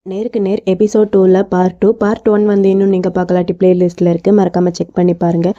நேருக்கு நேர் episode 2ல part 1 வந்து இன்னும் நீங்கள் பார்க்கலாட்டி பிளேலிஸ்ட்டில் இருக்குது, மறக்காமல் செக் பண்ணி பாருங்கள்.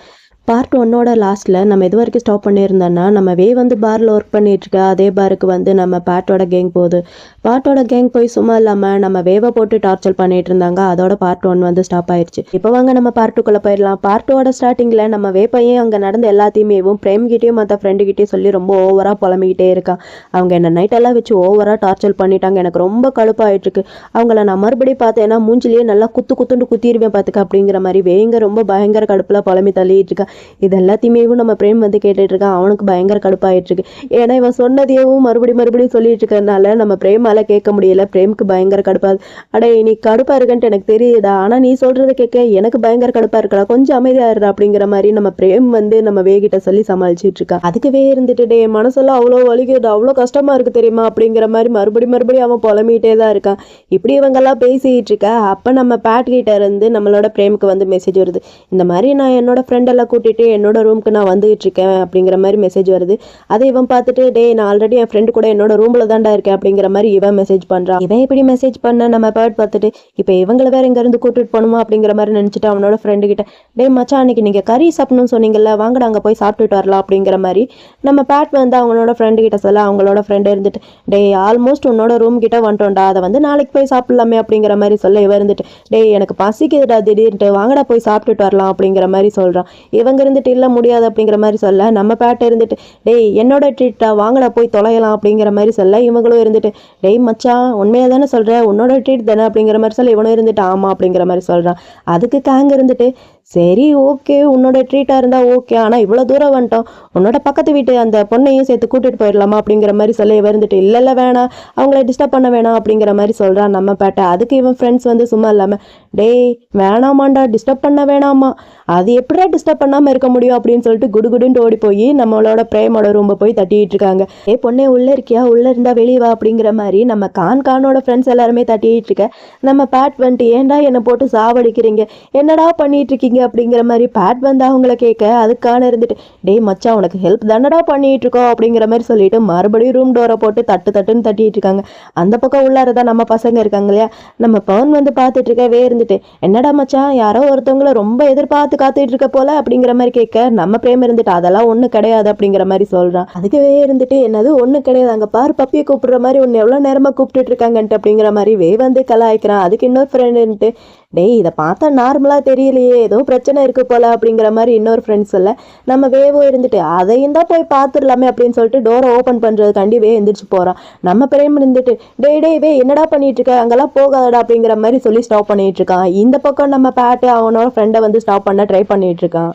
பார்ட் 1ஓட லாஸ்ட்டில் நம்ம எது வரைக்கும் ஸ்டாப் பண்ணியிருந்தோன்னா, நம்ம வந்து பாரில் ஒர்க் பண்ணிகிட்ருக்க அதே பாருக்கு வந்து நம்ம பாட்டோட கேங் போகுது. பாட்டோட கேங் போய் சும்மா இல்லாமல் நம்ம வேவை போட்டு டார்ச்சர் பண்ணிகிட்டு இருந்தாங்க. அதோட பார்ட் 1 வந்து ஸ்டாப் ஆயிடுச்சு. இப்போ வாங்க நம்ம பார்ட் 2க்குள்ளே போயிடலாம். பார்ட் 2ஓட ஸ்டார்டிங்கில் நம்ம வேப்பையும் அங்கே நடந்த எல்லாத்தையுமே பிரேம்கிட்டையும் மற்ற ஃப்ரெண்டுக்கிட்டையும் சொல்லி ரொம்ப ஓவராக புலம்பிக்கிட்டே இருக்கான். அவங்க என்ன நைட்டெல்லாம் வச்சு ஓவராக டார்ச்சர் பண்ணிட்டாங்க, எனக்கு ரொம்ப கடுப்பாயிட்டுருக்கு. அவங்கள நான் மறுபடியும் பார்த்தேன்னா மூஞ்சிலேயே நல்லா குத்துண்டு குத்திடுவேன் பார்த்துக்க அப்படிங்கிற மாதிரி வேங்க ரொம்ப பயங்கர கடுப்பில் புலம்பி தள்ளிட்டு இருக்கா. இது எல்லாத்தையுமே நம்ம பிரேம் வந்து கேட்டுட்டு இருக்கான். அவனுக்கு பயங்கர கடுப்பாயிட்டு இருக்கு. ஏன்னா இவன் சொன்னதையும் மறுபடியும் சொல்லிட்டு இருக்கிறதுனால நம்ம பிரேமால கேட்க முடியல. பிரேமுக்கு பயங்கர கடுப்பாது. அடே நீ கடுப்பா இருக்குன்ட்டு எனக்கு தெரியுதா, ஆனா நீ சொல்றதை கேட்க எனக்கு பயங்கர கடுப்பா இருக்கா, கொஞ்சம் அமைதியா இருடா அப்படிங்கிற மாதிரி நம்ம பிரேம் வந்து நம்ம வேகிட்ட சொல்லி சமாளிச்சுட்டு இருக்கா. அதுக்கு இருந்துட்டு டே மனசெல்லாம் அவ்வளோ வலிக்குது, அவ்வளோ கஷ்டமா இருக்கு தெரியுமா அப்படிங்கிற மாதிரி மறுபடியும் அவன் புலம்பிட்டே தான் இருக்கான். இப்படி இவங்கெல்லாம் பேசிட்டு இருக்க அப்ப நம்ம பேட் கிட்ட இருந்து நம்மளோட பிரேமுக்கு வந்து மெசேஜ் வருது. இந்த மாதிரி நான் என்னோட ஃப்ரெண்ட் எல்லாம் கூட்டிட்டு என்னோட ரூமுக்கு நான் வந்துகிட்டு இருக்கேன் அப்படிங்கிற மாதிரி மெசேஜ் வருது. அதை இவன் பார்த்துட்டு டே நான் ஆல்ரெடி என் ஃப்ரெண்டு கூட என்னோட ரூம்ல தான்டா இருக்கேன் அப்படிங்கிற மாதிரி இவன் மெசேஜ் பண்றான். இவன் இப்படி மெசேஜ் பண்ண நம்ம பேட் பார்த்துட்டு இப்போ இவங்களை வேற இங்க இருந்து கூட்டிட்டு போகணுமா அப்படிங்கிற மாதிரி நினைச்சிட்டு அவனோட ஃப்ரெண்டு கிட்ட டே மச்சான் அன்னைக்கு நீங்க கறி சாப்பிடணும்னு சொன்னீங்கல்ல, வாங்கடா அங்கே போய் சாப்பிட்டுட்டு வரலாம் அப்படிங்கிற மாதிரி நம்ம பேட் வந்து அவங்களோட ஃப்ரெண்டு கிட்ட சொல்ல அவங்களோட ஃப்ரெண்டு இருந்துட்டு டே ஆல்மோஸ்ட் உன்னோட ரூம் கிட்ட வந்துட்டோம்டா, அதை வந்து நாளைக்கு போய் சாப்பிடலாமே அப்படிங்கிற மாதிரி சொல்ல இவன் இருந்துட்டு டே எனக்கு பசிக்குதுடா திடீர்னு, வாங்கடா போய் சாப்பிட்டுட்டு வரலாம் அப்படிங்கிற மாதிரி சொல்றான். இவங்க இருந்துட்டு இல்லை முடியாது அப்படிங்கிற மாதிரி சொல்ல நம்ம பேட்டை இருந்துட்டு டேய் என்னோட ட்ரீட்டா வாங்கடா போய் தொலையலாம் அப்படிங்கிற மாதிரி சொல்ல இவங்களும் இருந்துட்டு டேய் மச்சான் உண்மையாக தானே சொல்கிறேன், உன்னோட ட்ரீட் தானே அப்படிங்கிற மாதிரி சொல்ல இவனும் இருந்துட்டு ஆமாம் அப்படிங்கிற மாதிரி சொல்கிறான். அதுக்கு கேங் இருந்துட்டு சரி ஓகே உன்னோட ட்ரீட்டாக இருந்தால் ஓகே, ஆனால் இவ்வளோ தூரம் வந்துட்டோம், உன்னோட பக்கத்து வீட்டு அந்த பொண்ணையும் சேர்த்து கூட்டிகிட்டு போயிடலாமா அப்படிங்கிற மாதிரி சொல்ல இவன் இருந்துட்டு இல்லை வேணாம் அவங்கள டிஸ்டர்ப் பண்ண வேணாம் அப்படிங்கிற மாதிரி சொல்கிறான் நம்ம பேட்டை. அதுக்கு இவன் ஃப்ரெண்ட்ஸ் வந்து சும்மா இல்லாமல் டேய் வேணாமாண்டா டிஸ்டர்ப் பண்ண வேணாமா, அது எப்படியா டிஸ்டர்ப் பண்ணாமல் இருக்க முடியும் அப்படின்னு சொல்லிட்டு குடுகுடுன்னு ஓடி போய் நம்மளோட பிரேமோட ரூமை போய் தட்டிட்டு இருக்காங்க. பொண்ணே உள்ளே இருக்கியா, உள்ளே இருந்தா வெளியே வா அப்படிங்கிற மாதிரி நம்ம கானோட ஃப்ரெண்ட்ஸ் எல்லாருமே தட்டிட்டு இருக்க நம்ம பேட் வந்துட்டு ஏன்டா என்னை போட்டு சாவடிக்கிறீங்க, என்னடா பண்ணிட்டு இருக்கீங்க அப்படிங்கிற மாதிரி பேட் வந்து அவங்கள கேட்க அதுக்கான இருந்துட்டு டேய் மச்சான் உனக்கு ஹெல்ப் தானடா பண்ணிட்டு இருக்கோம் அப்படிங்கிற மாதிரி சொல்லிட்டு மறுபடியும் ரூம் டோரை போட்டு தட்டுன்னு தட்டிட்டு இருக்காங்க. அந்த பக்கம் உள்ளாரதான் நம்ம பசங்க இருக்காங்க இல்லையா, நம்ம பவன் வந்து பார்த்துட்டு இருக்கவே இருந்துட்டு என்னடா மச்சான் யாரோ ஒருத்தவங்கள ரொம்ப எதிர்பார்த்து காத்துட்டு இருக்க போல அப்படிங்கிற மாதிரி கேட்க நம்ம பிரேம் இருந்துட்டு அதெல்லாம் ஒண்ணு கிடையாது அப்படிங்கிற மாதிரி சொல்றான். அதுக்கவே இருந்துட்டு என்னது ஒண்ணு கிடையாது, அங்க பாரு பப்பியை கூப்பிடுற மாதிரி ஒன்னு எவ்வளவு நேரமா கூப்பிட்டு இருக்காங்கன்ட்டு அப்படிங்கிற மாதிரி வந்து கலாய்க்கிறான். அதுக்கு இன்னொரு ஃப்ரெண்ட் இருந்துட்டு டேய் இதை பார்த்தா நார்மலா தெரியலையே, ஏதோ பிரச்சனை இருக்கு போல அப்படிங்கிற மாதிரி இன்னொரு ஃப்ரெண்ட்ஸ் சொல்ல நம்ம வேவோ இருந்துட்டு அதையும் தான் போய் பார்த்துடலாமே அப்படின்னு சொல்லிட்டு டோரை ஓப்பன் பண்றதுக்காண்டி எந்திரிச்சு போறான். நம்ம பிரேம் இருந்துட்டு டே என்னடா பண்ணிட்டு இருக்க, அங்கெல்லாம் போகாதடா அப்படிங்கிற மாதிரி சொல்லி ஸ்டாப் பண்ணிட்டு இருக்கான். இந்த பக்கம் நம்ம பேட்டு அவனோட ஃப்ரெண்டை வந்து ஸ்டாப் பண்ண ட்ரை பண்ணிட்டு இருக்கான்.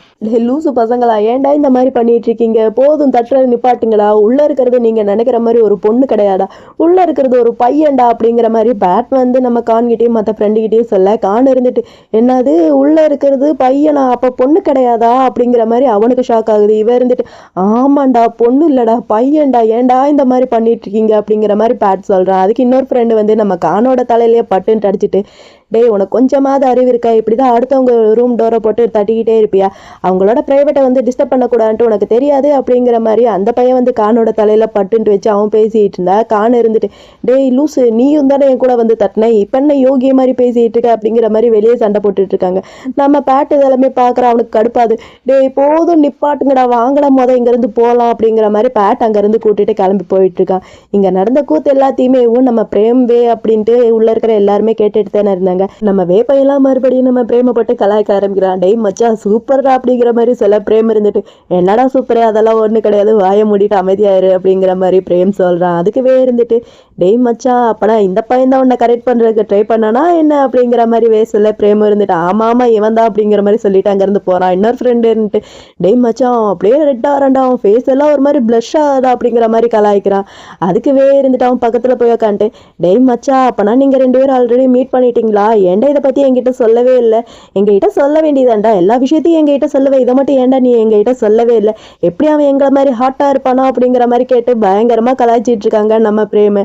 லூசு பசங்களா ஏன்டா இந்த மாதிரி பண்ணிட்டு இருக்கீங்க, போதும் தட்டுறது நிப்பாட்டுங்களா, உள்ள இருக்கிறது நீங்க நினைக்கிற மாதிரி ஒரு பொண்ணு கிடையாடா, உள்ள இருக்கிறது ஒரு பையன்டா அப்படிங்கிற மாதிரி பேட் வந்து நம்ம கான்கிட்டையும் மற்ற ஃப்ரெண்டுகிட்டையும் சொல்ல கான் இருந்துட்டு என்னது உள்ள இருக்கிறது பையனா, அப்ப பொண்ணு கிடையாதா அப்படிங்கிற மாதிரி அவனுக்கு ஷாக் ஆகுது. இவ இருந்துட்டு ஆமாண்டா பொண்ணு இல்லடா பையன்டா, ஏன்டா இந்த மாதிரி பண்ணிட்டு இருக்கீங்க அப்படிங்கிற மாதிரி பேட் சொல்றான். அதுக்கு இன்னொரு ஃப்ரெண்டு வந்து நம்ம கானோட தலையிலேயே பட்டுன்னு அடிச்சுட்டு டேய் உனக்கு கொஞ்சமாவது அறிவு இருக்கா, இப்படிதான் அடுத்தவங்க ரூம் டோரை போட்டு தட்டிக்கிட்டே இருப்பியா, அவங்களோட பிரைவேட்டை வந்து டிஸ்டர்ப் பண்ணக்கூடாதுன்ட்டு உனக்கு தெரியாது அப்படிங்கிற மாதிரி அந்த பையன் வந்து கானோட தலையில பட்டுன்ட்டு வச்சு அவன் பேசிட்டு இருந்தா கான் இருந்துட்டு டேய் லூசு நீயும் தானே என் கூட வந்து தட்டின, இப்ப என்ன யோகிய மாதிரி பேசிட்டு இருக்க அப்படிங்கிற மாதிரி வெளியே சண்டை போட்டுட்டு இருக்காங்க. நம்ம பேட்டு இதெல்லாமே பாக்குற அவனுக்கு கடுப்பாது. டேய் போதும் நிப்பாட்டுங்கடா வாங்கடா இங்க இருந்து போலாம் அப்படிங்கிற மாதிரி பேட் அங்க இருந்து கூட்டிட்டு கிளம்பி போயிட்டு இருக்கான். இங்க நடந்த கூத்து எல்லாத்தையுமே நம்ம பிரேம் வே அப்படின்ட்டு உள்ள இருக்கிற எல்லாருமே கேட்டுட்டு தானே இருந்தாங்க. நம்ம வேப்பையெல்லாம் மறுபடியும் நம்ம பிரேமப்பட்டு கலாய்க்க ஆரம்பிக்கிறான். டேய் மச்சா சூப்பர்டா அப்படிங்கிற மாதிரி சொல்ல பிரேம் இருந்துட்டு என்னடா சூப்பரே அதெல்லாம் ஒண்ணு கிடையாது, வாயை மூடிட்டு அமைதியாயிரு அப்படிங்கிற மாதிரி பிரேம் சொல்றான். அதுக்குவே இருந்துட்டு டேய் மச்சா அப்பனா இந்த பையன் தான் உன்னை கரெக்ட் பண்றதுக்கு ட்ரை பண்ணானா என்ன அப்படிங்கிற மாதிரி சொல்ல பிரேம் இருந்துட்டு ஆமா இவன் தான் அப்படிங்கிற மாதிரி சொல்லிட்டு அங்க இருந்து போறான். இன்னொரு ஃப்ரெண்ட் இருந்துட்டு டேய் மச்சான் அப்படியே ரெட் ஆறாண்டா, அவன் ஃபேஸ் எல்லாம் ஒரு மாதிரி பிளஷ் ஆகுதா அப்படிங்கிற மாதிரி கலாய்க்கிறான். அதுக்குவே இருந்துட்டு அவன் பக்கத்துல போய் உட்காந்துட்டு டேய் மச்சா அப்பனா நீங்க ரெண்டு பேரும் ஆல்ரெடி மீட் பண்ணிட்டீங்களா, ஏன்டா இதை பற்றி என்கிட்ட சொல்லவே இல்லை, எங்ககிட்ட சொல்ல வேண்டியதாண்டா, எல்லா விஷயத்தையும் எங்ககிட்ட சொல்லவே, இதை மட்டும் ஏன்டா நீ எங்ககிட்ட சொல்லவே இல்லை, எப்படி அவன் எங்களை மாதிரி ஹாட்டாக இருப்பானோ அப்படிங்கிற மாதிரி கேட்டு பயங்கரமாக கலாய்ச்சிட்டு இருக்காங்க நம்ம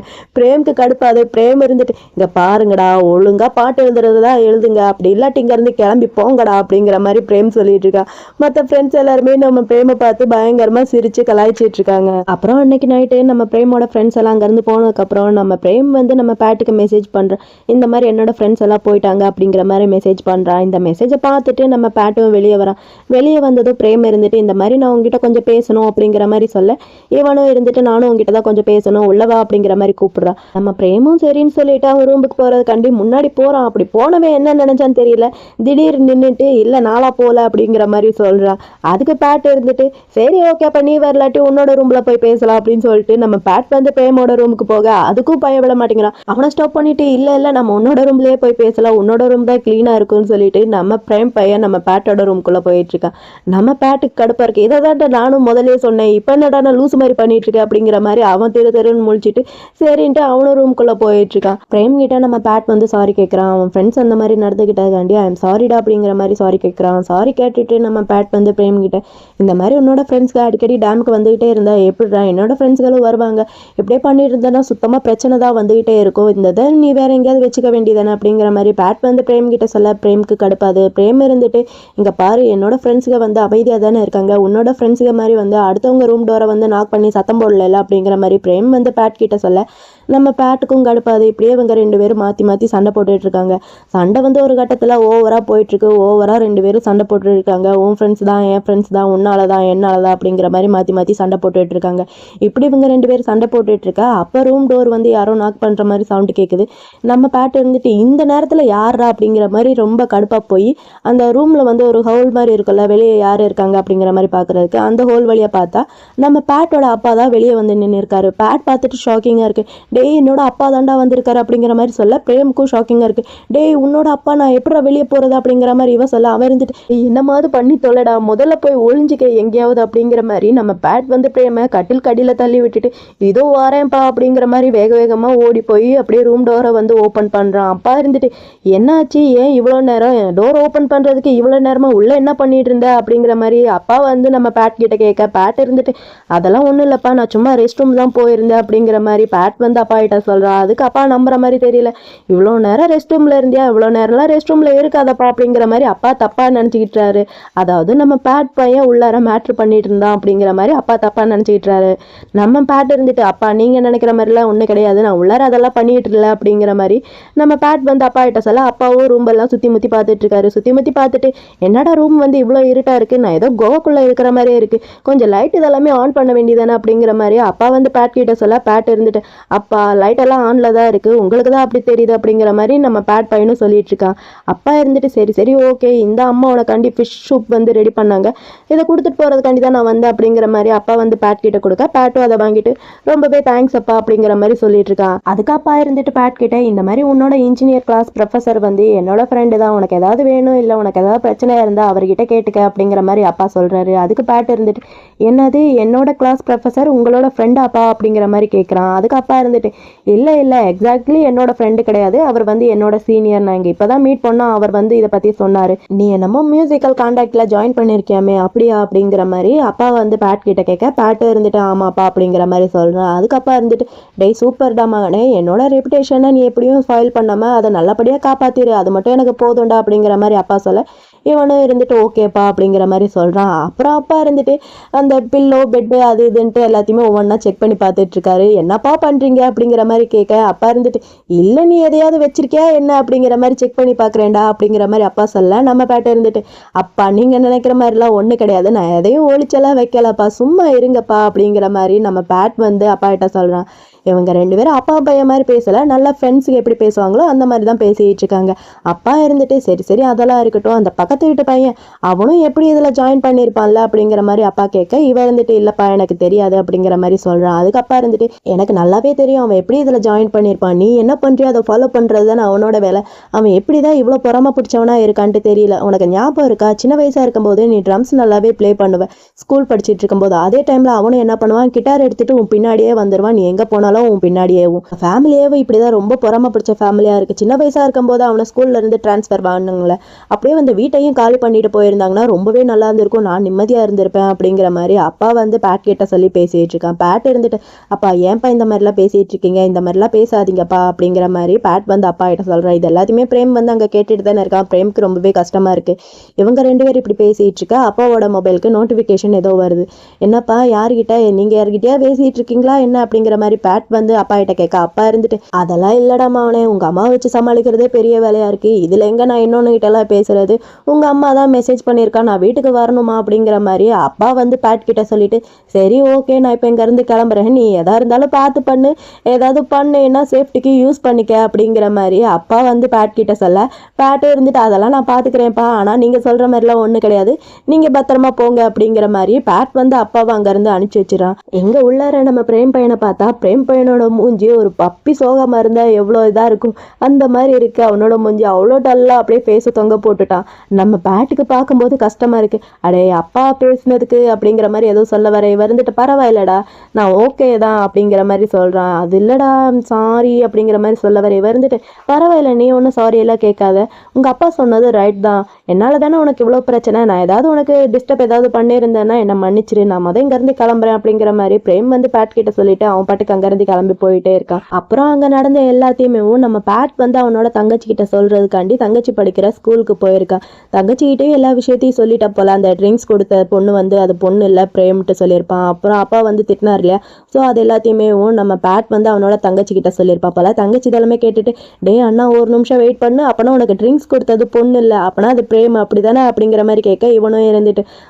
பிரேமுக்கு கடுப்பாது. பிரேம் இருந்துட்டு இங்கே பாருங்கடா, ஒழுங்காக பாட்டு எழுதுறதுதான் எழுதுங்க, அப்படி இல்லாட்டி இங்கேருந்து கிளம்பி போங்கடா அப்படிங்கிற மாதிரி பிரேம் சொல்லிட்டு இருக்கா. மற்ற ஃப்ரெண்ட்ஸ் எல்லாருமே நம்ம பிரேமை பார்த்து பயங்கரமாக சிரித்து கலாய்ச்சிட்டு இருக்காங்க. அப்புறம் அன்னைக்கு நைட்டு நம்ம பிரேமோட ஃப்ரெண்ட்ஸ் எல்லாம் அங்கேருந்து போனதுக்கப்புறம் நம்ம பிரேம் வந்து நம்ம பேட்டுக்கு மெசேஜ் பண்ணுறேன், இந்த மாதிரி என்னோட ஃப்ரெண்ட்ஸ் எல்லாம் போயிட்டாங்க அப்படிங்கிற மாதிரி மெசேஜ் பண்ணுறான். இந்த மெசேஜை பார்த்துட்டு நம்ம பேட்டும் வெளியே வரான். வெளியே வந்ததும் பிரேம் இருந்துட்டு இந்த மாதிரி நான் உங்ககிட்ட கொஞ்சம் பேசணும் அப்படிங்கிற மாதிரி சொல்ல, இவனும் இருந்துட்டு நானும் உங்ககிட்ட தான் கொஞ்சம் பேசணும், உள்ளவா அப்படிங்கிற மாதிரி கூப்பிடுறான். நம்ம பிரேமும் சரின்னு சொல்லிட்டு அவன் ரூமுக்கு போகிறதுக்காண்டி முன்னாடி போகிறான். அப்படி போனவே என்ன நினைச்சான்னு தெரியல, திடீர்னு நின்றுட்டு இல்லை நாளா போகல அப்படிங்கிற மாதிரி சொல்கிறான். அதுக்கு பேட் இருந்துட்டு சரி ஓகே அப்போ நீ வரலாட்டி உன்னோட ரூமில் போய் பேசலாம் அப்படின்னு சொல்லிட்டு நம்ம பேட் வந்து பிரேமோட ரூமுக்கு போக அதுக்கும் பயப்பட மாட்டேங்கிறான். அவனை ஸ்டாப் பண்ணிட்டு இல்லை இல்லை நம்ம உன்னோட ரூம்லேயே போய் பேசலாம், உன்னோட ரூம் தான் க்ளீனாக இருக்கும்னு சொல்லிட்டு நம்ம பிரேம் பையன் நம்ம பேட்டோட ரூமுக்குள்ளே போயிட்டு இருக்கான். நம்ம பேட்டுக்கு கடுப்பாக இருக்கு, இதை தான் நானும் முதலே சொன்னேன், இப்போ என்னடா நான் லூஸ் மாதிரி பண்ணிட்டு இருக்கேன் அப்படிங்கிற மாதிரி அவன் தெருன்னு முழிச்சிட்டு சரின்ட்டு அவனும் ரூம்குள்ளே போயிட்டு இருக்கான். பிரேம் கிட்ட நம்ம பேட் வந்து சாரி கேட்குறான். அவன் ஃப்ரெண்ட்ஸ் அந்த மாதிரி நடந்துக்கிட்டதுக்காண்டி ஐ எம் சாரிடா அப்படிங்கிற மாதிரி சாரி கேட்குறான். சாரி கேட்டுட்டு நம்ம பேட் வந்து பிரேம் கிட்ட இந்த மாதிரி உன்னோட ஃப்ரெண்ட்ஸ்க்கு அடிக்கடி டேமுக்கு வந்துகிட்டே இருந்தா எப்படிடா, என்னோட ஃப்ரெண்ட்ஸ்களும் வருவாங்க, இப்படியே பண்ணிட்டு இருந்தேன்னா சுத்தமாக பிரச்சனை தான் வந்துகிட்டே இருக்கும், இந்த இதை நீ வேற எங்கேயாவது வச்சுக்க வேண்டியதானே அப்படிங்கிற மாதிரி பேட் வந்து பிரேம் கிட்ட சொல்ல பிரேமுக்கு கடுப்பாது. பிரேம் இருந்துட்டு இங்கே பாரு என்னோட ஃப்ரெண்ட்ஸுங்க வந்து அமைதியாக தானே இருக்காங்க, உன்னோட ஃப்ரெண்ட்ஸுங்க மாதிரி வந்து அடுத்தவங்க ரூம் டோரை வந்து நாக் பண்ணி சத்தம் போடல அப்படிங்கிற மாதிரி பிரேம் வந்து பேட் கிட்ட சொல்ல நம்ம பேட்டுக்கும் கடுப்பாது. இப்படியே இவங்க ரெண்டு பேரும் மாற்றி மாற்றி சண்டை போட்டுட்டு இருக்காங்க. சண்டை வந்து ஒரு கட்டத்தில் ஓவராக போயிட்டுருக்கு, ஓவராக ரெண்டு பேரும் சண்டை போட்டுட்டு இருக்காங்க. உன் ஃப்ரெண்ட்ஸ் தான் என் ஃப்ரெண்ட்ஸ் தான், உன்னால தான் என்னால தான் அப்படிங்கிற மாதிரி மாற்றி மாற்றி சண்டை போட்டுட்டு இருக்காங்க. இப்படி இவங்க ரெண்டு பேரும் சண்டை போட்டுட்டு இருக்கா. அப்போ ரூம் டோர் வந்து யாரோ நாக் பண்ணுற மாதிரி சவுண்டு கேட்குது. நம்ம பேட்டு இருந்துட்டு இந்த நேரத்தில் யாரா அப்படிங்கிற மாதிரி ரொம்ப கடுப்பாக போய் அந்த ரூமில் வந்து ஒரு ஹோல் மாதிரி இருக்குல்ல, வெளியே யார் இருக்காங்க அப்படிங்கிற மாதிரி பார்க்குறதுக்கு அந்த ஹோல் வழியாக பார்த்தா நம்ம பேட்டோட அப்பா தான் வெளியே வந்து நின்று இருக்காரு. பேட் பார்த்துட்டு ஷாக்கிங்காக இருக்குது, டேய் என்னோட அப்பா தாண்டா வந்திருக்காரு அப்படிங்கிற மாதிரி சொல்ல பிரேமுக்கும் ஷாக்கிங்காக இருக்குது, டேய் உன்னோட அப்பா நான் எப்படா வெளியே போகிறது அப்படிங்கிற மாதிரி இவ சொல்ல அவன் இருந்துட்டு என்னமாவது பண்ணி தொலைடா, முதல்ல போய் ஒழிஞ்சிக்க எங்கேயாவது அப்படிங்கிற மாதிரி நம்ம பேட் வந்து பிரேமை கட்டில் கடியில் தள்ளி விட்டுட்டு இதோ வரேன்ப்பா அப்படிங்கிற மாதிரி வேக வேகமாக ஓடி போய் அப்படியே ரூம் டோரை வந்து ஓப்பன் பண்ணுறான். அப்பா இருந்துட்டு என்னாச்சு, ஏன் இவ்வளோ நேரம் டோர் ஓப்பன் பண்ணுறதுக்கு இவ்வளோ நேரமாக உள்ளே என்ன பண்ணிட்டு இருந்த அப்படிங்கிற மாதிரி அப்பா வந்து நம்ம பேட் கிட்ட கேட்க பேட் இருந்துட்டு அதெல்லாம் ஒன்றும் இல்லைப்பா நான் சும்மா ரெஸ்ட் ரூம் தான் போயிருந்தேன் அப்படிங்கிற மாதிரி பேட் வந்து அப்பா கிட்ட சொல்கிறான். அதுக்கு அப்பா நம்புற மாதிரி தெரியல, இவ்வளோ நேரம் ரெஸ்ட் ரூமில் இருந்தியா, இவ்வளோ நேரம்லாம் ரெஸ்ட் ரூமில் இருக்காதப்பா அப்படிங்கிற மாதிரி அப்பா தப்பாக நினச்சிக்கிட்டாரு. அதாவது நம்ம பேட் பையன் உள்ளார மேட்ரு பண்ணிட்டு இருந்தான் அப்படிங்கிற மாதிரி அப்பா தப்பாக நினச்சிக்கிட்டாரு. நம்ம பேட் இருந்துட்டு அப்பா நீங்கள் நினைக்கிற மாதிரிலாம் ஒன்றும் கிடையாது, நான் உள்ளார அதெல்லாம் பண்ணிட்டு இல்லை அப்படிங்கிற மாதிரி நம்ம பேட் வந்து அப்பா கிட்ட சொல்ல அப்பாவும் ரூம் எல்லாம் சுற்றி முற்றி பார்த்துட்டு இருக்காரு. சுற்றி முற்றி பார்த்துட்டு என்னடா ரூம் வந்து இவ்வளோ இருட்டாக இருக்குது, நான் ஏதோ கோவாக்குள்ளே இருக்கிற மாதிரியே இருக்குது, கொஞ்சம் லைட் இதெல்லாமே ஆன் பண்ண வேண்டியதானே அப்படிங்கிற மாதிரி அப்பா வந்து பேட் கிட்ட சொல்ல பேட் இருந்துட்டு அப்பா லைட் எல்லாம் ஆன்ல தான் இருக்கு, உங்களுக்கு தான் அப்படி தெரியுது அப்படிங்கிற மாதிரி நம்ம பேட் பையனும் சொல்லிட்டு இருக்கான். அப்பா இருந்துட்டு சரி சரி ஓகே, இந்த அம்மா உனக்காண்டி ஃபிஷ் சூப் வந்து ரெடி பண்ணாங்க, இதை கொடுத்துட்டு போறதுக்காண்டி தான் நான் வந்தேன் அப்படிங்கிற மாதிரி அப்பா வந்து பேட் கிட்ட கொடுக்க பேட்டும் அதை வாங்கிட்டு ரொம்பவே தேங்க்ஸ் அப்பா அப்படிங்கிற மாதிரி சொல்லிட்டு இருக்கான். அதுக்கு அப்பா இருந்துட்டு பேட் கிட்ட இந்த மாதிரி உன்னோட இன்ஜினியர் கிளாஸ் ப்ரொஃபஸர் வந்து என்னோட ஃப்ரெண்டு தான், உனக்கு ஏதாவது வேணும் இல்லை உனக்கு ஏதாவது பிரச்சனையா இருந்தா அவர்கிட்ட கேட்டுக்க அப்படிங்கிற மாதிரி அப்பா சொல்றாரு. அதுக்கு பேட் இருந்துட்டு என்னது என்னோட கிளாஸ் ப்ரொஃபஸர் உங்களோட ஃப்ரெண்ட் அப்பா அப்படிங்கிற மாதிரி கேட்குறான். அதுக்கு அப்பா இருந்துட்டு இல்லை இல்லை எக்ஸாக்ட்லி என்னோட ஃப்ரெண்டு கிடையாது, அவர் வந்து என்னோட சீனியர், நான் இங்கே இப்போ தான் மீட் பண்ணோம், அவர் வந்து இதை பற்றி சொன்னார், நீ என்னமோ மியூசிக்கல் கான்டாக்டில் ஜாயின் பண்ணியிருக்கியாமே அப்படியா அப்படிங்கிற மாதிரி அப்பா வந்து பேட் கிட்ட கேட்க பேட்டு இருந்துட்டு ஆமாப்பா அப்படிங்கிற மாதிரி சொல்கிறேன். அதுக்கப்பா இருந்துட்டு டேய் சூப்பர்டா மகனே, என்னோட ரெப்புடேஷனை நீ எப்படியும் ஸ்பாயில் பண்ணாமல் அதை நல்லபடியாக காப்பாற்றிடு, அது மட்டும் எனக்கு போதும்டா அப்படிங்கிற மாதிரி அப்பா சொல்ல இவனும் இருந்துட்டு ஓகேப்பா அப்படிங்கிற மாதிரி சொல்கிறான். அப்புறம் அப்பா இருந்துட்டு அந்த பில்லோ பெட்டு அது இதுன்ட்டு எல்லாத்தையுமே ஒவ்வொன்றா செக் பண்ணி பார்த்துட்டு இருக்காரு. என்னப்பா பண்ணுறீங்க அப்படிங்கிற மாதிரி கேட்க அப்பா இருந்துட்டு இல்லை நீ எதையாவது வச்சிருக்கியா என்ன அப்படிங்கிற மாதிரி செக் பண்ணி பார்க்குறேன்டா அப்படிங்கிற மாதிரி அப்பா சொல்ல நம்ம பேட்டை இருந்துட்டு அப்பா நீங்கள் நினைக்கிற மாதிரிலாம் ஒன்றும் கிடையாது, நான் எதையும் ஒழிச்செல்லாம் வைக்கலப்பா, சும்மா இருங்கப்பா அப்படிங்கிற மாதிரி நம்ம பேட் வந்து அப்பா கிட்ட சொல்கிறான். இவங்க ரெண்டு பேரும் அப்பா பையன் மாதிரி பேசலை, நல்லா ஃப்ரெண்ட்ஸுக்கு எப்படி பேசுவாங்களோ அந்த மாதிரி தான் பேசிகிட்டு இருக்காங்க. அப்பா இருந்துட்டு சரி சரி அதெல்லாம் இருக்கட்டும், அந்த பக்கத்து வீட்டு பையன் அவனும் எப்படி இதில் ஜாயின் பண்ணியிருப்பான்ல அப்படிங்கிற மாதிரி அப்பா கேட்க இவன் இருந்துட்டு இல்லைப்பா எனக்கு தெரியாது அப்படிங்கிற மாதிரி சொல்கிறான். அதுக்கு அப்பா இருந்துட்டு எனக்கு நல்லாவே தெரியும் அவன் எப்படி இதில் ஜாயின் பண்ணியிருப்பான், நீ என்ன பண்ணுறியோ அதை ஃபாலோ பண்ணுறது தான் அவனோட வேலை, அவன் எப்படி தான் இவ்வளோ பொறாம பிடிச்சவனா இருக்கான்ட்டு தெரியல, உனக்கு ஞாபகம் இருக்கா சின்ன வயசாக இருக்கும்போது நீ ட்ரம்ஸ் நல்லாவே ப்ளே பண்ணுவேன் ஸ்கூல் படிச்சுட்டு இருக்கும்போது, அதே டைமில் அவனும் என்ன பண்ணுவான் கிட்டார் எடுத்துகிட்டு உன் பின்னாடியே வந்துடுவான், நீ எங்கே போனாலும் இருந்தாலும் உன் பின்னாடியேவும். ஃபேமிலியேவும் இப்படிதான் ரொம்ப பொறாம பிடிச்ச ஃபேமிலியா இருக்கு. சின்ன வயசா இருக்கும்போது அவனை ஸ்கூல்ல இருந்து டிரான்ஸ்ஃபர் பண்ணுங்களே, அப்படியே வந்து வீட்டையும் காலி பண்ணிட்டு போயிருந்தாங்கன்னா ரொம்பவே நல்லா இருந்திருக்கும், நான் நிம்மதியா இருந்திருப்பேன் அப்படிங்கிற மாதிரி அப்பா வந்து பேட் கிட்ட சொல்லி பேசிட்டு இருக்கான். பேட் இருந்துட்டு, அப்பா ஏன்பா இந்த மாதிரிலாம் பேசிட்டு இருக்கீங்க, இந்த மாதிரிலாம் பேசாதீங்கப்பா அப்படிங்கிற மாதிரி பேட் வந்து அப்பா கிட்ட சொல்றான். இது எல்லாத்தையுமே பிரேம் வந்து அங்க கேட்டுட்டு தானே இருக்கான். பிரேம்க்கு ரொம்பவே கஷ்டமா இருக்கு. இவங்க 2 பேரும் இப்படி பேசிட்டு இருக்கா. அப்பாவோட மொபைலுக்கு நோட்டிபிகேஷன் ஏதோ வருது. என்னப்பா யார்கிட்ட, நீங்க யார்கிட்டயா பேசிட்டு இருக்கீங்களா என்ன அப்படிங்கிற மாதிரி பேட் வந்து அப்பா கிட்ட கேட்க, அப்பா இருந்துட்டு, அதெல்லாம் இல்லடாமா, அவனே உங்க அம்மா வச்சு சமாளிக்கிறதே பெரிய வேலையா இருக்கு, இதுல எங்க நான் இன்னொன்னு கிட்ட எல்லாம் பேசுறது, உங்க அம்மா தான் மெசேஜ் பண்ணியிருக்கா, நான் வீட்டுக்கு வரணுமா அப்படிங்கிற மாதிரி அப்பா வந்து பேட் கிட்ட சொல்லிட்டு, சரி ஓகே நான் இப்போ இங்க இருந்து கிளம்புறேன், நீ எதா இருந்தாலும் பார்த்து பண்ணு, ஏதாவது பண்ணேன்னா சேஃப்டிக்கு யூஸ் பண்ணிக்க அப்படிங்கிற மாதிரி அப்பா வந்து பேட் கிட்ட சொல்ல, பேட்டும் இருந்துட்டு அதெல்லாம் நான் பார்த்துக்கிறேன்ப்பா, ஆனால் நீங்கள் சொல்கிற மாதிரிலாம் ஒன்றும் கிடையாது, நீங்கள் பத்திரமா போங்க அப்படிங்கிற மாதிரி பேட் வந்து அப்பாவை அங்கேருந்து அனுப்பிச்சி வச்சிடறான். எங்கே உள்ளார நம்ம பிரேம் பையனை பார்த்தா பிரேம் பையனோட மூஞ்சி ஒரு பப்பி சோகமாக இருந்தால் எவ்வளோ இதாக இருக்கும் அந்த மாதிரி இருக்கு. அவனோட மூஞ்சி அவ்வளோ டல்லாக அப்படியே பேச தொங்க போட்டுட்டான். நம்ம பேட்டுக்கு பார்க்கும்போது கஷ்டமாக இருக்குது. அடே அப்பா பேசுனதுக்கு அப்படிங்கிற மாதிரி ஏதோ சொல்ல வர வந்துட்டு, பரவாயில்லடா நான் ஓகே தான் அப்படிங்கிற மாதிரி சொல்கிறான். அது இல்லைடா சாரி அப்படிங்கிற மாதிரி சொல்ல வர வந்துட்டு, பரவாயில்ல நீ ஒன்றும் சாரி எல்லாம் கேட்காத, உங்கள் அப்பா சொன்னது ரைட் தான், என்னால் தானே உனக்கு இவ்வளோ பிரச்சனை, நான் ஏதாவது உனக்கு டிஸ்டர்ப் ஏதாவது பண்ணியிருந்தேன்னா என்னை மன்னிச்சிரு, நான் இங்கேருந்து கிளம்புறேன் அப்படிங்கிற மாதிரி பிரேம் வந்து பேட் கிட்ட சொல்லிட்டு அவன் பாட்டுக்கு அங்கேருந்து கிளம்பி போயிட்டே இருக்கான். அப்புறம் அங்கே நடந்த எல்லாத்தையுமே நம்ம பேட் வந்து அவனோட தங்கச்சி கிட்ட சொல்றதுக்காண்டி தங்கச்சி படிக்கிற ஸ்கூலுக்கு போயிருக்கான். தங்கச்சிக்கிட்டே எல்லா விஷயத்தையும் சொல்லிட்ட போல. அந்த ட்ரிங்க்ஸ் கொடுத்த பொண்ணு வந்து அது பொண்ணு இல்லை பிரேம்ட்டு சொல்லியிருப்பான். அப்புறம் அப்பா வந்து திட்டினார் இல்லையா, ஸோ அது எல்லாத்தையுமே நம்ம பேட் வந்து அவனோட தங்கச்சி கிட்ட சொல்லியிருப்பா போல. தங்கச்சி இதெல்லாமே கேட்டுட்டு, டே அண்ணா ஒரு நிமிஷம் வெயிட் பண்ணு, அப்பனா உனக்கு ட்ரிங்க்ஸ் கொடுத்தது பொண்ணு இல்லை, அப்பனா அது பிரேம் அப்படிதானே அப்படிங்கிற மாதிரி கேட்க, இவனும் இருந்துட்டு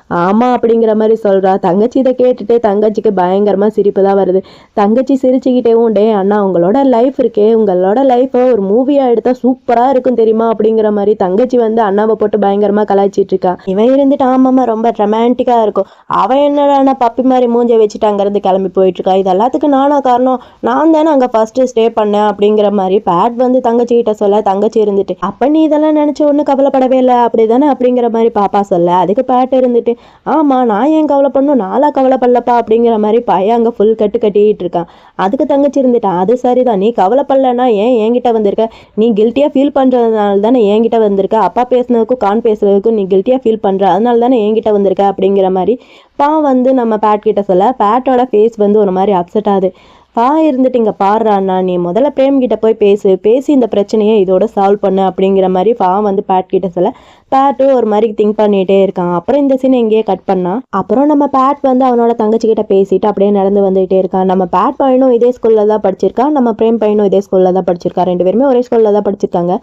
ஆமா அப்படிங்கிற மாதிரி சொல்றா. தங்கச்சி இதை கேட்டுட்டு தங்கச்சிக்கு பயங்கரமா சிரிப்பு தான் வருது. தங்கச்சி சிரிச்சுக்கிட்டேவும், டே அண்ணா உங்களோட லைஃப் இருக்கே, உங்களோட லைஃப்பை ஒரு மூவியா எடுத்தா சூப்பரா இருக்கும் தெரியுமா அப்படிங்கிற மாதிரி தங்கச்சி வந்து அண்ணாவை போட்டு பயங்கரமா கலாய்ச்சிட்டு இருக்கா. இவன் இருந்துட்டு ஆமாமா ரொம்ப ரொமான்டிக்கா இருக்கும், அவன் என்னடா பப்பி மாதிரி மூஞ்சை வச்சுட்டு அங்கிருந்து கிளம்பி போயிட்டு இருக்கா, இது எல்லாத்துக்கும் நானா காரணம், நான் தானே அங்க ஃபர்ஸ்ட் ஸ்டே பண்ணேன் அப்படிங்கிற மாதிரி பேட் வந்து தங்கச்சி கிட்ட சொல்ல, தங்கச்சி இருந்துட்டு அப்ப நீ இதெல்லாம் நினைச்சு ஒன்றும் கவலைப்படவே இல்லை அப்படிதானே அப்படிங்கிற மாதிரி பாப்பா சொல்ல, அதுக்கு பேட் இருந்துட்டு ஆமா நான் ஏன் கவலைப்படணும், நாளா கவலைப்படலப்பா அப்படிங்கிற மாதிரி பையன் அங்க ஃபுல் கட்டு கட்டிட்டு இருக்கான். அதுக்கு தங்கச்சி இருந்துட்டு அது சரிதான், நீ கவலைப்படலன்னா ஏன் என்கிட்ட வந்திருக்க, நீ கில்ட்டியா ஃபீல் பண்றதுனால தானே என்கிட்ட வந்திருக்க, அப்பா பேசுனதுக்கும் கான் பேசுறதுக்கும் நீ கில்ட்டியா ஃபீல் பண்ற, அதனால தானே என்கிட்ட வந்திருக்க அப்படிங்கிற மாதிரி வந்து நம்ம பேட் கிட்ட சொல்ல, பேட்டோட ஃபேஸ் வந்து ஒரு மாதிரி அப்செட் ஆகுது. இருந்துட்டு இங்கே பாடுறான்னா நீ முதல்ல பிரேம் கிட்ட போய் பேசி இந்த பிரச்சனையை இதோட சால்வ் பண்ணு அப்படிங்கிற மாதிரி வந்து பேட் கிட்ட சொல்ல, பேட்டு ஒரு மாதிரி திங்க் பண்ணிகிட்டே இருக்கான். அப்புறம் இந்த சீன் எங்கேயே கட் பண்ணா. அப்புறம் நம்ம பேட் வந்து அவனோட தங்கச்சி கிட்ட பேசிட்டு அப்படியே நடந்து வந்துகிட்டே இருக்கான். நம்ம பேட் பையனும் இதே ஸ்கூலில் தான் படிச்சிருக்கான், நம்ம பிரேம் பையனும் இதே ஸ்கூலில் தான் படிச்சிருக்கா, 2 பேருமே ஒரே ஸ்கூலில் தான் படிச்சிருக்காங்க.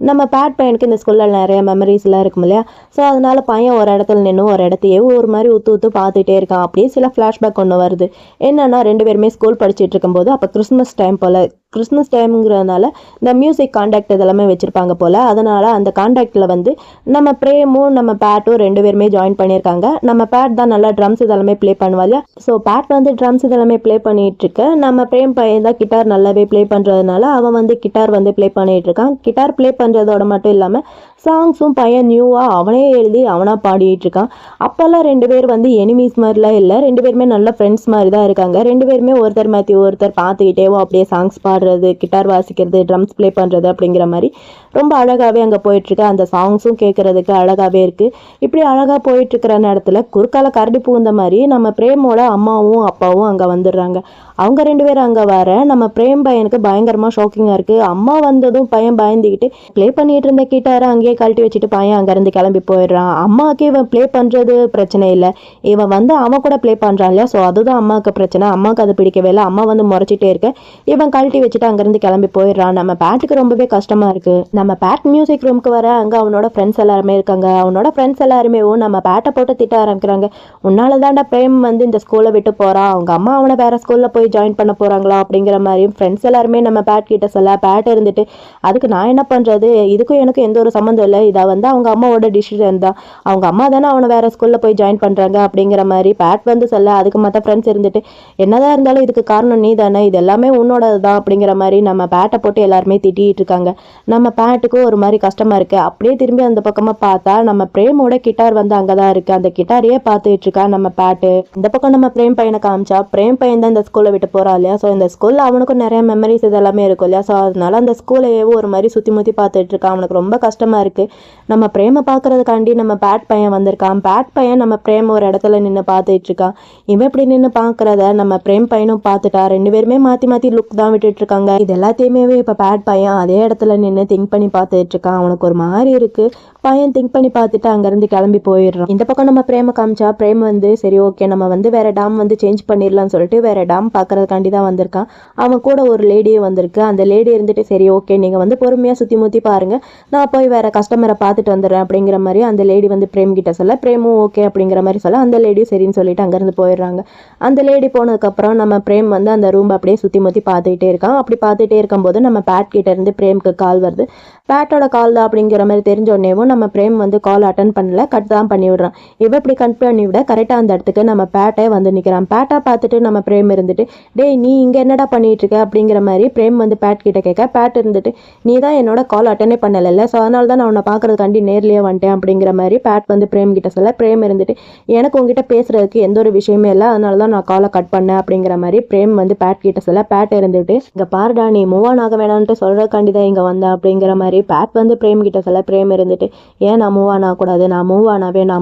நம்ம பேட் பையனுக்கு இந்த ஸ்கூலில் நிறைய மெமரிஸ்லாம் இருக்கும் இல்லையா, ஸோ அதனால பையன் ஒரு இடத்துல நின்று ஒரு இடத்தையே ஒரு மாதிரி ஊத்து பார்த்துட்டே இருக்கான். அப்படியே சில ஃப்ளாஷ்பேக் ஒன்று வருது. என்னன்னா 2 பேருமே ஸ்கூல் படிச்சுட்டு இருக்கும்போது அப்போ கிறிஸ்மஸ் டைம் போல், கிறிஸ்மஸ் டைம்ங்கிறதுனால இந்த மியூசிக் கான்டாக்ட் இதெல்லாமே வச்சுருப்பாங்க போல். அதனால் அந்த கான்டாக்டில் வந்து நம்ம பிரேமும் நம்ம பேட்டும் 2 பேருமே ஜாயின் பண்ணியிருக்காங்க. நம்ம பேட் தான் நல்லா ட்ரம்ஸ் இதெல்லாமே ப்ளே பண்ணுவாள். ஸோ பேட் வந்து ட்ரம்ஸ் இதெல்லாமே ப்ளே பண்ணிகிட்ருக்க, நம்ம பிரேம் பையன் தான் கிட்டார் நல்லாவே ப்ளே பண்ணுறதுனால அவன் வந்து கிட்டார் வந்து ப்ளே பண்ணிகிட்ருக்கான். கிட்டார் ப்ளே பண்ணுறதோட மட்டும் இல்லாமல் சாங்ஸும் பையன் நியூவாக அவனே எழுதி அவனாக பாடிட்டு இருக்கான். அப்போல்லாம் 2 பேர் வந்து எனிமீஸ் மாதிரிலாம் இல்லை, 2 பேருமே நல்ல ஃப்ரெண்ட்ஸ் மாதிரி தான் இருக்காங்க. 2 பேருமே ஒருத்தர் மாற்றி ஒருத்தர் பார்த்துக்கிட்டேவோ அப்படியே சாங்ஸ் பாடுறது, கிட்டார் வாசிக்கிறது, ட்ரம்ஸ் ப்ளே பண்ணுறது அப்படிங்கிற மாதிரி ரொம்ப அழகாகவே அங்கே போயிட்டுருக்கு. அந்த சாங்ஸும் கேட்குறதுக்கு அழகாகவே இருக்குது. இப்படி அழகாக போயிட்டுருக்கிற நேரத்தில் குறுக்கால கரடி பூந்த மாதிரி நம்ம பிரேமோட அம்மாவும் அப்பாவும் அங்கே வந்துடுறாங்க. அவங்க 2 பேரும் அங்கே வர நம்ம பிரேம் பையனுக்கு பயங்கரமாக ஷாக்கிங்காக இருக்குது. அம்மா வந்ததும் பையன் பயந்துக்கிட்டு ப்ளே பண்ணிட்டு இருந்த கிட்டாரை அங்கேயே கழட்டி வச்சுட்டு பையன் அங்கேருந்து கிளம்பி போயிடுறான். அம்மாவுக்கு இவன் ப்ளே பண்ணுறது பிரச்சனை இல்லை, இவன் வந்து அவன் கூட ப்ளே பண்ணுறான் இல்லையா, ஸோ அதுதான் அம்மாவுக்கு பிரச்சனை. அம்மாவுக்கு அது பிடிக்கவே இல்லை, அம்மா வந்து முறைச்சிட்டே இருக்க இவன் கழட்டி வச்சுட்டு அங்கேருந்து கிளம்பி போயிடுறான். நம்ம பேட்டுக்கு ரொம்பவே கஷ்டமாக இருக்குது. நம்ம பேட் மியூசிக் ரூமுக்கு வர அங்கே அவனோட ஃப்ரெண்ட்ஸ் எல்லாருமே இருக்காங்க. அவனோட ஃப்ரெண்ட்ஸ் எல்லாருமே நம்ம பேட்டை போட்டு திட்ட ஆரம்பிக்கிறாங்க. உன்னால தாண்டா பிரேம் வந்து இந்த ஸ்கூலை விட்டு போகிறான், அவங்க அம்மா அவனை வேற ஸ்கூலில் போய் ஜாயின் பண்ண போகிறாங்களா அப்படிங்கிற மாதிரி ஃப்ரெண்ட்ஸ் எல்லாருமே நம்ம பேட் கிட்ட சொல்ல, பேட் இருந்துட்டு அதுக்கு நான் என்ன பண்ணுறது, இதுக்கும் எனக்கு எந்த ஒரு சம்மந்தம் இல்லை, இதை வந்து அவங்க அம்மாவோட டிசிஷன் தான், அவங்க அம்மா தானே அவனை வேற ஸ்கூலில் போய் ஜாயின் பண்ணுறாங்க அப்படிங்கிற மாதிரி பேட் வந்து சொல்ல, அதுக்கு மற்ற ஃப்ரெண்ட்ஸ் இருந்துட்டு என்னதான் இருந்தாலும் இதுக்கு காரணம் நீ தானே, இது எல்லாமே உன்னோடது தான் அப்படிங்கிற மாதிரி நம்ம பேட்டை போட்டு எல்லாருமே திட்டிகிட்டு இருக்காங்க. நம்ம பேட்டுக்கும் ஒரு மாதிரி கஷ்டமாக இருக்குது. அப்படியே திரும்பி அந்த பக்கமாக பார்த்தா நம்ம பிரேமோட கிட்டார் வந்து அங்கே தான் இருக்குது. அந்த கிட்டாரையே பார்த்துட்டு இருக்கா நம்ம பேட்டு. இந்த பக்கம் நம்ம பிரேம் பையனை காமிச்சா, பிரேம் பையன் தான் இந்த ஸ்கூலை விட்டு போகிறான் இல்லையா. ஸோ இந்த ஸ்கூலில் அவனுக்கும் நிறைய மெமரிஸ் இதெல்லாமே இருக்கும் இல்லையா. ஸோ அதனால அந்த ஸ்கூலையேவோ ஒரு மாதிரி சுற்றி முற்றி பார்த்துட்டு இருக்கான். அவனுக்கு ரொம்ப கஷ்டமாக இருக்குது. நம்ம பிரேமை பார்க்கறதுக்காண்டி நம்ம பேட் பையன் வந்திருக்கான். பேட் பையன் நம்ம பிரேம் ஒரு இடத்துல நின்று பார்த்துட்டு இருக்கான். இவன் இப்படி நின்று பார்க்குறத நம்ம பிரேம் பையனும் பார்த்துட்டா. 2 பேருமே மாற்றி மாற்றி லுக் தான் விட்டுட்டு இருக்காங்க. இது எல்லாத்தையுமே இப்போ பேட் பையன் அதே இடத்துல நின்று திங்க் பண்ணி பார்த்துட்டு இருக்கான். அவனுக்கு ஒரு மாதிரி இருக்குது. பையன் திங்க் பண்ணி பார்த்துட்டு அங்கேருந்து கிளம்பி போயிடுறான். இந்த பக்கம் நம்ம பிரேமை காமிச்சா பிரேம் வந்து சரி ஓகே நம்ம வந்து வேறு டாம் வந்து சேஞ்ச் பண்ணிடலாம்னு சொல்லிட்டு வேறு டாம் பார்க்கறதுக்காண்டி தான் வந்திருக்கான். அவன் கூட ஒரு லேடியே வந்திருக்கு. அந்த லேடி இருந்துட்டு சரி ஓகே நீங்கள் வந்து பொறுமையாக சுற்றி முற்றி பாருங்கள், நான் போய் வேறு கஸ்டமரை பார்த்துட்டு வந்துடுறேன் அப்படிங்கிற மாதிரி அந்த லேடி வந்து பிரேம் கிட்ட சொல்ல, பிரேமும் ஓகே அப்படிங்கிற மாதிரி சொல்ல அந்த லேடியும் சரின்னு சொல்லிட்டு அங்கேருந்து போயிடுறாங்க. அந்த லேடி போனதுக்கப்புறம் நம்ம பிரேம் வந்து அந்த ரூம் அப்படியே சுற்றி முற்றி பார்த்துக்கிட்டே இருக்கான். அப்படி பார்த்துட்டே இருக்கும்போது நம்ம பேட் கிட்ட இருந்து பிரேமுக்கு கால் வருது. பேட்டோட கால் தான் அப்படிங்கிற மாதிரி தெரிஞ்ச உடனேவும் நம்ம பிரேம் வந்து கால் அட்டன் பண்ணல, கட் தான் பண்ணி விடுறான். இவ இப்படி கட் பண்ணி விட கரெக்டாக அந்த இடத்துக்கு நம்ம பேட்டை வந்து நிற்கிறான். பேட்டா பார்த்துட்டு நம்ம பிரேம் இருந்துட்டு டேய் நீ இங்கே என்னடா பண்ணிட்டு இருக்க அப்படிங்கிற மாதிரி பிரேம் வந்து பேட் கிட்ட கேட்க, பேட் இருந்துட்டு நீ தான் என்னோட கால் அட்டனே பண்ணல, ஸோ அதனால தான் நான் உன்னை பார்க்கறதுக்காண்டி நேர்லேயே வந்துட்டேன் அப்படிங்கிற மாதிரி பேட் வந்து பிரேம் கிட்ட சொல்ல, பிரேம் இருந்துட்டு எனக்கு உங்ககிட்ட பேசுறதுக்கு எந்த ஒரு விஷயமே இல்லை, அதனால தான் நான் காலை கட் பண்ணேன் அப்படிங்கிற மாதிரி பிரேம் வந்து பேட் கிட்ட சொல்ல, பேட் இருந்துட்டு இங்கே பாருடா நீ மூவ் ஆன் ஆக வேணான்ட்டு சொல்றதுக்காண்டி தான் இங்கே வந்தேன் அப்படிங்கிற மாதிரி பேட் வந்து பிரேம் கிட்ட சொல்ல, பிரேம் இருந்துட்டு ஏன் நான் மூவ் ஆன் ஆகக்கூடாது, நான் மூவ் ஆன்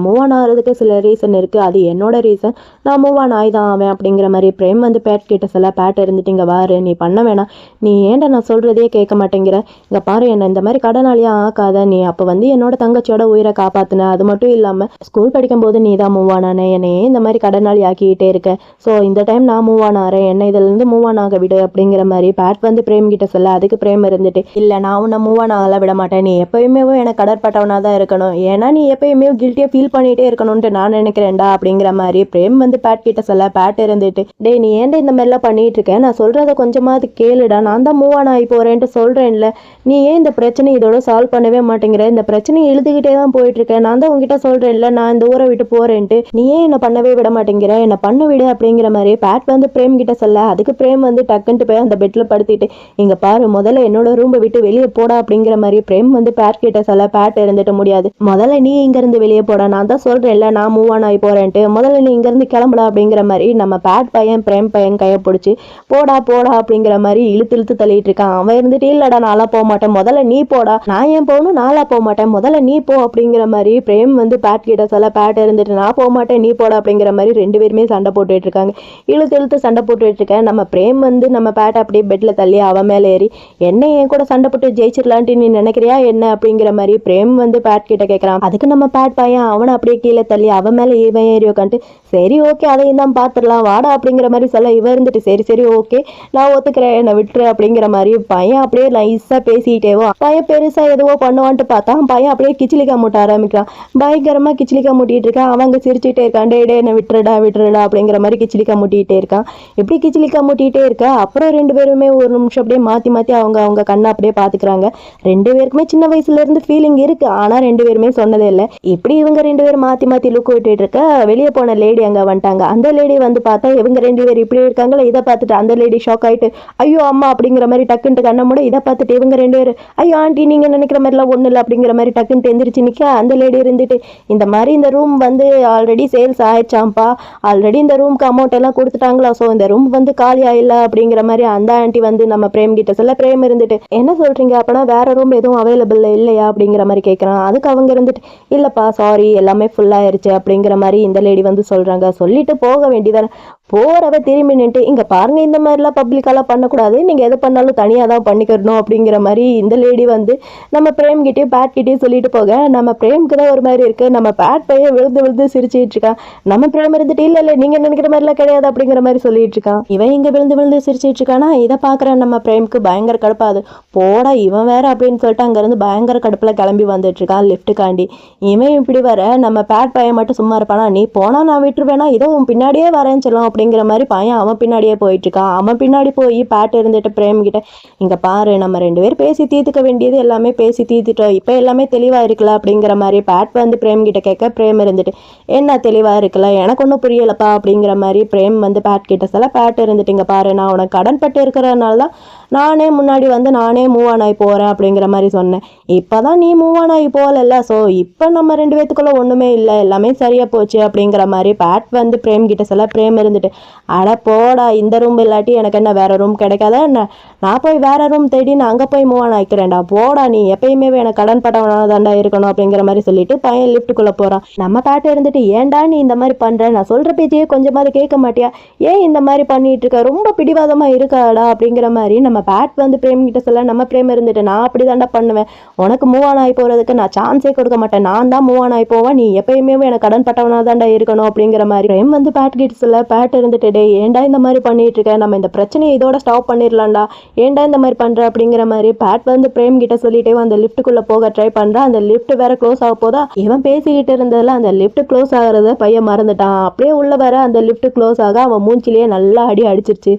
ஆகிறதுக்கு சில ரீசன் இருக்குது, அது என்னோட ரீசன், நான் மூவ் ஆன் ஆகி தான் ஆவேன் அப்படிங்கிற மாதிரி பிரேம் வந்து பேட் கிட்ட சொல்ல, பேட் இருந்துட்டு இங்கே வாரு நீ பண்ண வேணாம், நீ ஏன்டா நான் சொல்கிறதே கேட்க மாட்டேங்கிற, இங்கே பாரு என்ன இந்த மாதிரி கடனாளியாக ஆக்காத, நீ அப்போ வந்து என்னோட தங்கச்சியோட உயிரை காப்பாற்றின, அது மட்டும் இல்லாமல் ஸ்கூல் படிக்கும்போது நீ தான் மூவ் ஆனானே, என்னையே இந்த மாதிரி கடனாளி ஆக்கிக்கிட்டே இருக்க, ஸோ இந்த டைம் நான் மூவ் ஆன் ஆகிறேன், என்னை இதுலேருந்து மூவ் ஆன் ஆக விடு அப்படிங்கிற மாதிரி பேட் வந்து பிரேம் கிட்ட சொல்ல, அதுக்கு பிரேம் இருந்துட்டு இல்லை நான் உன்னை மூவ் ஆன் ஆகல விட மாட்டேன், நீ எப்பயுமே எனக்கு கடற்பட்டவனாக தான் இருக்கணும், ஏன்னா நீ எப்பயுமே கில்ட்டியாக ஃபீல் பண்ணிகிட்டே இருக்கணும்ட்டு நான் நினைக்கிறேன்டா அப்படிங்கிற மாதிரி பிரேம் வந்து பேட் கிட்ட சொல்ல, பேட் இருந்துட்டு டே நீ ஏன்டா இந்த மாதிரிலாம் பண்ணிட்டு இருக்கேன், நான் சொல்கிறத கொஞ்சமாவது கேளுடா, நான் தான் மூவ் ஆன் ஆகி போகிறேன்ட்டு சொல்கிறேன்ல, நீ ஏன் இந்த பிரச்சனை இதோட சால்வ் பண்ணவே மாட்டேங்கிற, இந்த பிரச்சனையை எழுதுகிட்டே தான் போயிட்டு இருக்கேன், நான் தான் உங்ககிட்ட சொல்கிறேன்ல நான் இந்த ஊரை விட்டு போகிறேன்ட்டு, நீ ஏன் என்னை பண்ணவே விட மாட்டேங்கிற, என்னை பண்ண விடு அப்படிங்கிற மாதிரி பேட் வந்து பிரேம் கிட்ட சொல்ல, அதுக்கு பிரேம் வந்து டக்குன்ட்டு போய் அந்த பெட்டில் படுத்திட்டு இங்கே பாரு முதல்ல என்னோட ரூமை விட்டு வெளியே போடா அப்படிங்கிற மாதிரி பிரேம் வந்து பேட் கிட்ட சொல்ல, பேட் இருந்துட்டு முடியாது, முதல்ல நீ இங்கேருந்து வெளியே போட, நான் தான் சொல்கிறேன்ல நான் மூவ் ஆன் ஆகி போகிறேன்ட்டு, முதல்ல நீ இங்கேருந்து கிளம்புடா அப்படிங்கிற மாதிரி நம்ம பேட் பையன் பிரேம் பையன் கையை பிடிச்சி போடா போடா அப்படிங்கிற மாதிரி இழுத்து தள்ளிட்டு இருக்கான். அவன் இருந்துட்டு இல்லடா நாளா போக மாட்டேன், முதல்ல நீ போடா, நான் ஏன் போகணும், நாளா போக மாட்டேன், முதல்ல நீ போ அப்படிங்கிற மாதிரி பிரேம் வந்து பேட் கிட்ட சொல்ல, பேட் இருந்துட்டு நான் போக மாட்டேன் நீ போடா அப்படிங்கிற மாதிரி 2 பேருமே சண்டை போட்டுட்டு இருக்காங்க. இழுத்து சண்டை போட்டுட்டு இருக்கேன். நம்ம பிரேம் வந்து நம்ம பேட் அப்படியே பெட்ல தள்ளி அவன் மேலே ஏறி என்ன என் கூட சண்டை போட்டு ஜெயிச்சிடலான்ட்டு நீ நினைக்கிறியா என்ன அப்படிங்கிற மாதிரி பிரேம் வந்து பேட் கிட்ட கேட்கறான். அதுக்கு நம்ம பேட் பையன் அவனை அப்படியே கீழே தள்ளி அவன் மேலே இவன் ஏறி உட்காந்துட்டு சரி ஓகே அதையும் தான் பார்த்துடலாம் வாடா அப்படிங்கிற மாதிரி சொல்ல, இவன் இருந்துட்டு சரி ஓகே நான் ஒத்துக்கிறேன் என்னை விட்டுரு அப்படிங்கிற மாதிரி பையன் அப்படியே நைஸாக பேசிக்கிட்டேவோ பையன் பெருசாக எதுவோ பண்ணுவான்ட்டு பார்த்தா பையன் அப்படியே கிச்சிலிக்கா மூட்ட ஆரம்பிக்கிறான். பயங்கரமாக கிச்சிலிக்கா மூட்டிகிட்டு இருக்கான். அவங்க சிரிச்சுட்டே இருக்கான், டே என்னை விட்டுருடா அப்படிங்கிற மாதிரி கிச்சிலிக்கா மூட்டிகிட்டே இருக்கான். எப்படி கிச்சிலிக்கா மூட்டிகிட்டே இருக்கா. அப்புறம் 2 பேருமே ஒரு நிமிஷம் அப்படியே மாற்றி அவங்க கண்ணை அப்படியே பார்த்துக்கிறாங்க. 2 பேருக்குமே சின்ன வயசுல இருந்து ஃபீலிங் இருக்கு, ஆனால் 2 பேருமே சொன்னதே இல்லை. இப்படி இவங்க 2 பேரும் மாற்றி லுக் விட்டுட்டு இருக்க வெளியே போன லேடி அங்கே வந்துட்டாங்க. அந்த லேடி வந்து பார்த்தா இவங்க 2 பேர் இப்படி இருக்காங்களா, இதை பார்த்துட்டு அந்த லேடி ஷாக் ஆகிட்டு ஐயோ அம்மா அப்படிங்கிற மாதிரி டக்குன்ட்டு கண்ண மூட, இதை பார்த்துட்டு இவங்க 2 பேர் ஐயோ ஆண்டி நீங்கள் நினைக்கிற மாதிரிலாம் ஒன்றும் இல்லை அப்படிங்கிற மாதிரி டக்குன்ட்டு எந்திரிச்சு நிற்க அந்த லேடி இருந்துட்டு இந்த மாதிரி இந்த ரூம் வந்து ஆல்ரெடி சேல்ஸ் ஆயிடுச்சாம்ப்பா, ஆல்ரெடி இந்த ரூமுக்கு அமௌண்ட் எல்லாம் கொடுத்துட்டாங்களா, ஸோ இந்த ரூம் வந்து காலி ஆயில்ல அப்படிங்கிற மாதிரி அந்த ஆண்டி வந்து நம்ம பிரேம் கிட்ட சொல்ல, பிரேம் இருந்துட்டு என்ன சொல்றீங்க அப்பனா வேற ரூம் எதுவும் அவைலபிள் இல்லையா அப்படிங்கிற மாதிரி கேட்குறான். அதுக்கு அவங்க இருந்துட்டு இல்லைப்பா சாரி எல்லாமே ஃபுல்லாயிருச்சு அப்படிங்கிற மாதிரி இந்த லேடி வந்து சொல்றாங்க. சொல்லிட்டு போக வேண்டியதானே, போறவ திரும்பி நின்று இங்க பாருங்க இந்த மாதிரிலாம் பப்ளிக்காலாம் பண்ணக்கூடாது, நீங்க எது பண்ணாலும் தனியாக தான் பண்ணிக்கணும் அப்படிங்கிற மாதிரி இந்த லேடி வந்து நம்ம பிரேம் கிட்டேயும் பேட் கிட்டேயும் சொல்லிட்டு போக நம்ம பிரேம்க்கு தான் ஒரு மாதிரி இருக்கு. நம்ம பேட் பையன் விழுந்து சிரிச்சிட்டு இருக்கான். நம்ம பிரேம் இருந்துட்டு இல்ல நீங்க நினைக்கிற மாதிரிலாம் கிடையாது அப்படிங்கிற மாதிரி சொல்லிட்டு இருக்கான். இவன் இங்க விழுந்து சிரிச்சிட்டு இருக்கானா, இதை பாக்குற நம்ம பிரேம்க்கு பயங்கர கடுப்பாது. போடா இவன் வேற அப்படின்னு சொல்லிட்டு அங்க இருந்து பயங்கர கடுப்புல கிளம்பி வந்துட்டு இருக்கான் லிஃப்ட்டுக்காண்டி. இவன் இப்படி வர நம்ம பேட் பையன் மட்டும் சும்மா இருப்பானா, நீ போனா நான் விட்டுருவேனா, இதோ உன் பின்னாடியே வரேன்னு சொல்லலாம் அப்படிங்கிற மாதிரி பையன் அவன் பின்னாடியே போயிட்டு இருக்கான். அவன் பின்னாடி போய் பேட் இருந்துட்டு பிரேம் கிட்ட இங்க பாரு நம்ம 2 பேரும் பேசி தீர்த்துக்க வேண்டியது எல்லாமே பேசி தீர்த்துட்டோம், இப்ப எல்லாமே தெளிவா இருக்குல்ல அப்படிங்கிற மாதிரி பேட் வந்து பிரேம் கிட்ட கேட்க, பிரேம் இருந்துட்டு என்ன தெளிவா இருக்குல்ல எனக்கு ஒன்றும் புரியலப்பா அப்படிங்கிற மாதிரி பிரேம் வந்து பேட் கிட்ட சொல்ல, பேட் இருந்துட்டு இங்க பாரு நான் உனக்கு கடன் பட்டு இருக்கிறதுனால தான் நானே முன்னாடி வந்து நானே மூவ் ஆன் ஆகி போறேன் அப்படிங்கிற மாதிரி சொன்னேன். இப்பதான் நீ மூவ் ஆன் ஆகி போகல, ஸோ இப்போ நம்ம 2 பேத்துக்குள்ள ஒண்ணுமே இல்லை, எல்லாமே சரியா போச்சு அப்படிங்கிற மாதிரி பேட் வந்து பிரேம் கிட்ட சொல்ல, பிரேம் இருந்துட்டு சொல்லிட்டு, அட போடா இந்த ரூம் இல்லாட்டி எனக்கு என்ன வேற ரூம் கிடைக்காதா என்ன? நான் போய் வேற ரூம் தேடி நான் அங்கே போய் மூவ் ஆன் ஆயிக்கிறேன்டா, போடா நீ எப்பயுமே எனக்கு கடன் பட்டவனாக தாண்டா இருக்கணும் அப்படிங்கிற மாதிரி சொல்லிட்டு பையன் லிஃப்ட்டுக்குள்ளே போகிறான். நம்ம பேட் இருந்துட்டு, ஏன்டா நீ இந்த மாதிரி பண்ணுற, நான் சொல்கிற பேச்சையே கொஞ்சமாவது கேட்க மாட்டியா, ஏன் இந்த மாதிரி பண்ணிட்டு இருக்க, ரொம்ப பிடிவாதமாக இருக்காடா அப்படிங்கிற மாதிரி நம்ம பேட் வந்து பிரேம் கிட்ட சொல்ல, நம்ம பிரேம் இருந்துட்டு, நான் அப்படி தாண்டா பண்ணுவேன், உனக்கு மூவ் ஆன் ஆகி போகிறதுக்கு நான் சான்ஸே கொடுக்க மாட்டேன், நான் தான் மூவ் ஆன் ஆகி போவேன், நீ எப்பயுமே எனக்கு கடன் பட்டவனாக தாண்டா இருக்கணும் அப்படிங்கிற மாதிரி பிரேம் வந்து பேட் கிட்ட சொல்ல, பேட் இருந்துட்டு, டே ஏன்டா இந்த மாதிரி பண்ணிட்டு இருக்க, நம்ம இந்த பிரச்சனையை இதோட ஸ்டாப் பண்ணிடலாம்டா, ஏன்டா இந்த மாதிரி பண்ற அப்படிங்கிற மாதிரி பேட் வந்து பிரேம் கிட்ட சொல்லிட்டே அந்த லிஃப்ட்டுக்குள்ள போக ட்ரை பண்றான். அந்த லிஃப்ட் வேற க்ளோஸ் ஆக போதா, இவன் பேசிக்கிட்டு இருந்ததுல அந்த லிஃப்ட் க்ளோஸ் ஆகிறத பையன் மறந்துட்டான். அப்படியே உள்ள வர அந்த லிஃப்ட் க்ளோஸ் ஆக அவன் மூஞ்சிலேயே நல்லா அடிச்சிருச்சு.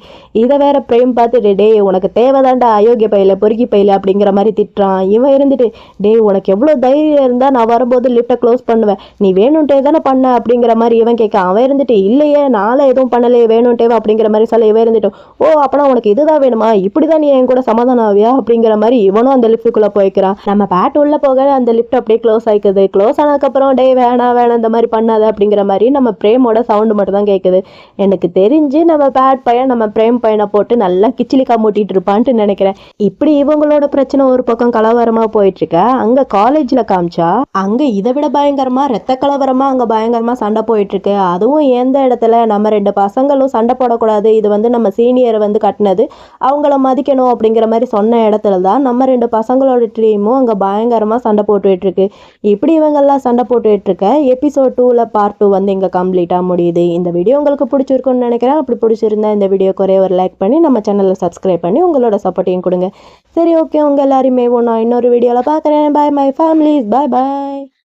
இதை வேற பிரேம் பார்த்துட்டு, டே உனக்கு தேவைதான்டா அயோக்கிய பையில பொறுக்கி பையில அப்படிங்கிற மாதிரி திட்டுறான். இவன் இருந்துட்டு, டே உனக்கு எவ்வளவு தைரியம் இருந்தா நான் வரும்போது லிஃப்ட்டை க்ளோஸ் பண்ணுவேன், நீ வேணும்ட்டே தானே பண்ண அப்படிங்கிற மாதிரி இவன் கேட்க, அவன் இருந்துட்டு, இல்லையே நாளை எதுவும் பண்ணலையே வேணும்ட்டேவா அப்படிங்கிற மாதிரி சொல்ல, இவன் இருந்துட்டு, ஓ அப்பனா உனக்கு இதுதான் வேணுமா, இப்படிதான் நீ என் கூட சமாதானம் ஆவியா அப்படிங்கிற மாதிரி இவனும் அந்த லிஃப்ட்டுக்குள்ள போய்க்கிறான். நம்ம பேட் உள்ள போக அந்த லிஃப்ட் அப்படியே க்ளோஸ் ஆயிக்குது. க்ளோஸ் ஆனதுக்கப்புறம் டே வேணாம் இந்த மாதிரி பண்ணாத அப்படிங்கிற மாதிரி நம்ம பிரேமோட சவுண்டு மட்டும் தான் கேட்குது. எனக்கு தெரிஞ்சு நம்ம பேட் பையன் நம்ம பிரேம் பையனை போட்டு நல்லா கிச்சிலிக்கா மூட்டிட்டு இருப்பான்ட்டு நினைக்கிறேன். இப்படி இவங்களோட பிரச்சனை ஒரு பக்கம் கலவரமா போயிட்டு இருக்க, அங்க காலேஜ்ல காமிச்சா அங்க இதை விட பயங்கரமா ரத்த கலவரமா அங்க பயங்கரமா சண்டை போயிட்டு இருக்கு. அதுவும் எந்த இடத்துல நம்ம ரெண்டு பசங்களும் சண்டை போடக்கூடாது, இது வந்து நம்ம சீனியரை வந்து கட்டினது, அவங்கள மதிக்கணும் அப்படிங்கிற மாதிரி சொன்ன இடத்துல தான் நம்ம ரெண்டு பசங்களோட டீமும் அங்கே பயங்கரமாக சண்டை போட்டுட்டு இருக்கு. இப்படி இவங்கெல்லாம் சண்டை போட்டுட்டு இருக்க எபிசோட் 2ல பார்ட் 2 வந்து இங்கே கம்ப்ளீட்டாக முடியுது. இந்த வீடியோ உங்களுக்கு பிடிச்சிருக்குன்னு நினைக்கிறேன். அப்படி பிடிச்சிருந்தா இந்த வீடியோ குறைய ஒரு லைக் பண்ணி நம்ம சேனலை சப்ஸ்கிரைப் பண்ணி உங்களோட சப்போர்ட்டையும் கொடுங்க. சரி ஓகே, உங்கள் எல்லாரையுமே நான் இன்னொரு வீடியோவில் பார்க்குறேன். Bye my families, bye bye.